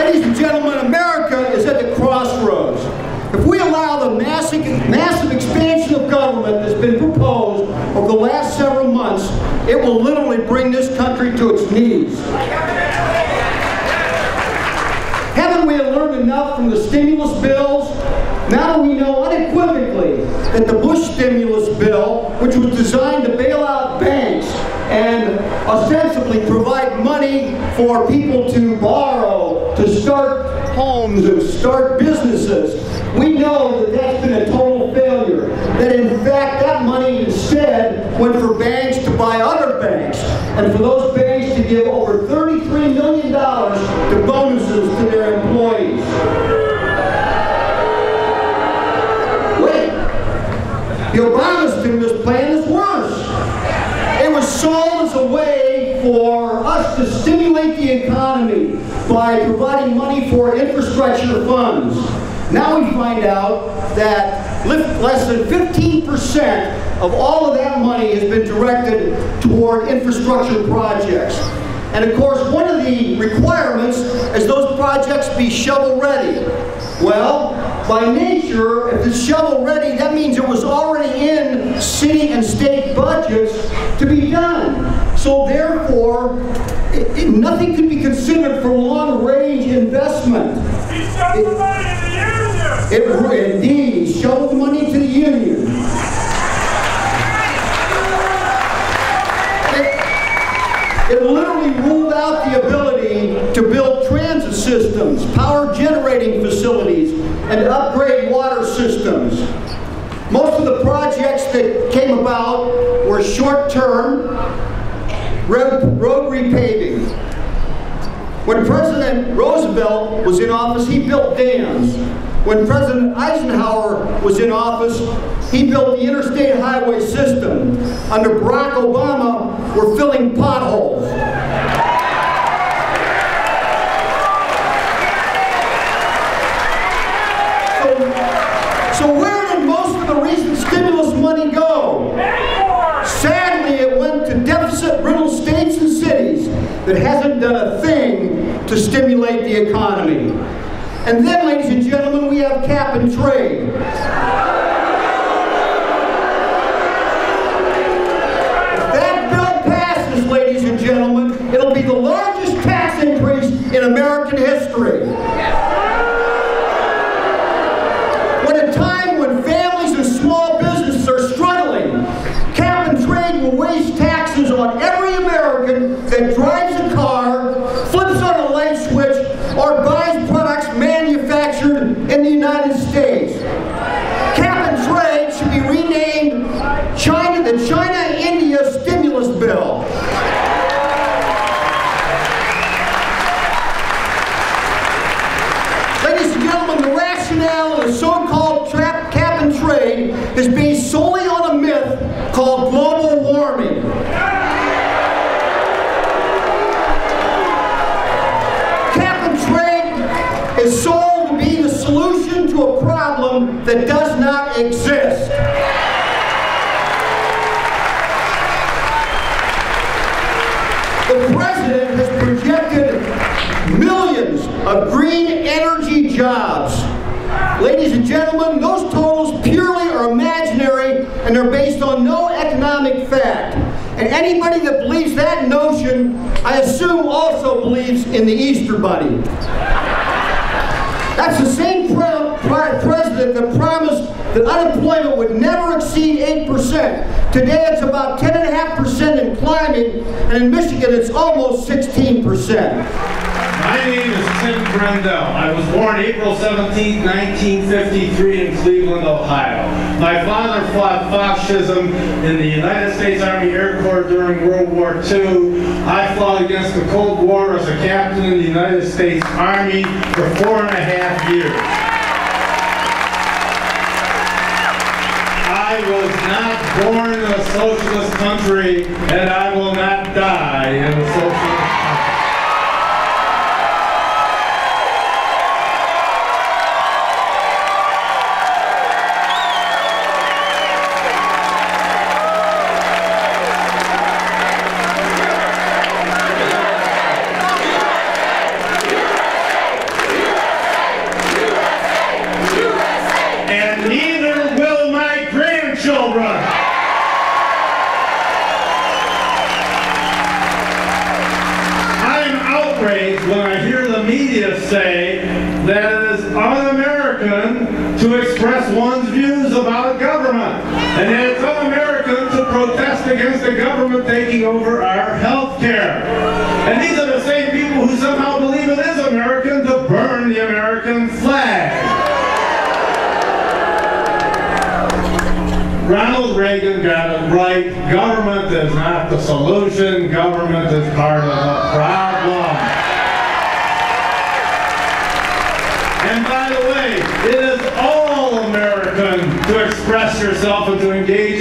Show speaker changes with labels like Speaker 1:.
Speaker 1: Ladies and gentlemen, America is at the crossroads. If we allow the massive expansion of government that's been proposed over the last several months, it will literally bring this country to its knees. Haven't we learned enough from the stimulus bills? Now we know unequivocally that the Bush stimulus bill, which was designed to bail out banks and ostensibly provide money for people to borrow, to start homes and start businesses, we know that that's been a total failure. That in fact that money instead went for banks to buy other banks, and for those banks to give over $33 million to bonuses to their employees. Wait, the Obama stimulus plan is worse. It was sold as a way for us to stimulate the economy by providing money for infrastructure funds. Now we find out that less than 15% of all of that money has been directed toward infrastructure projects. And of course, one of the requirements is those projects be shovel-ready. Well, by nature, if it's shovel-ready, that means it was already in city and state budgets to be done. So therefore, nothing could be considered for long-range investment.
Speaker 2: He shoved the money to the union!
Speaker 1: Indeed, shovel the money to the union. It literally ruled out the ability to build transit systems, power generating facilities, and upgrade water systems. Most of the projects that came about were short-term road repaving. When President Roosevelt was in office, he built dams. When President Eisenhower was in office, he built the interstate highway system. Under Barack Obama, we're filling potholes. So where did most of the recent stimulus money go? Sadly, it went to deficit-riddled states and cities that hasn't done a thing to stimulate the economy. And then, ladies and gentlemen, we have cap and trade. If that bill passes, ladies and gentlemen, it'll be the largest tax increase in American history. At a time when families and small businesses are struggling, cap and trade will waste taxes on every American that drives a car, flips on a light switch, or buys products manufactured in the United States. Cap and trade should be renamed the China-India Stimulus Bill. Ladies and gentlemen, the rationale of the so-called cap and trade is based solely on a myth called global warming. Cap and trade is sold to be the solution to a problem that does not exist. The President has projected millions of green energy jobs. Ladies and gentlemen, those totals purely are imaginary and they're based on no economic fact. And anybody that believes that notion, I assume also believes in the Easter Bunny. That's the same president that promised that unemployment would never exceed 8%. Today it's about 10.5% and climbing, and in Michigan it's almost 16%.
Speaker 2: My name is Tim Brendel. I was born April 17, 1953 in Cleveland, Ohio. My father fought fascism in the United States Army Air Corps during World War II. I fought against the Cold War as a captain in the United States Army for 4.5 years. I was not born in a socialist country, and I will not die in a socialist country. outraged when I hear the media say that it is un-American to express one's views about government, and that it's un-American to protest against the government taking over our health care. And these are the same people who somehow believe it is American to burn the American flag. Ronald Reagan got it right. Government is not the solution. Government is part of the problem. And by the way, it is all American to express yourself and to engage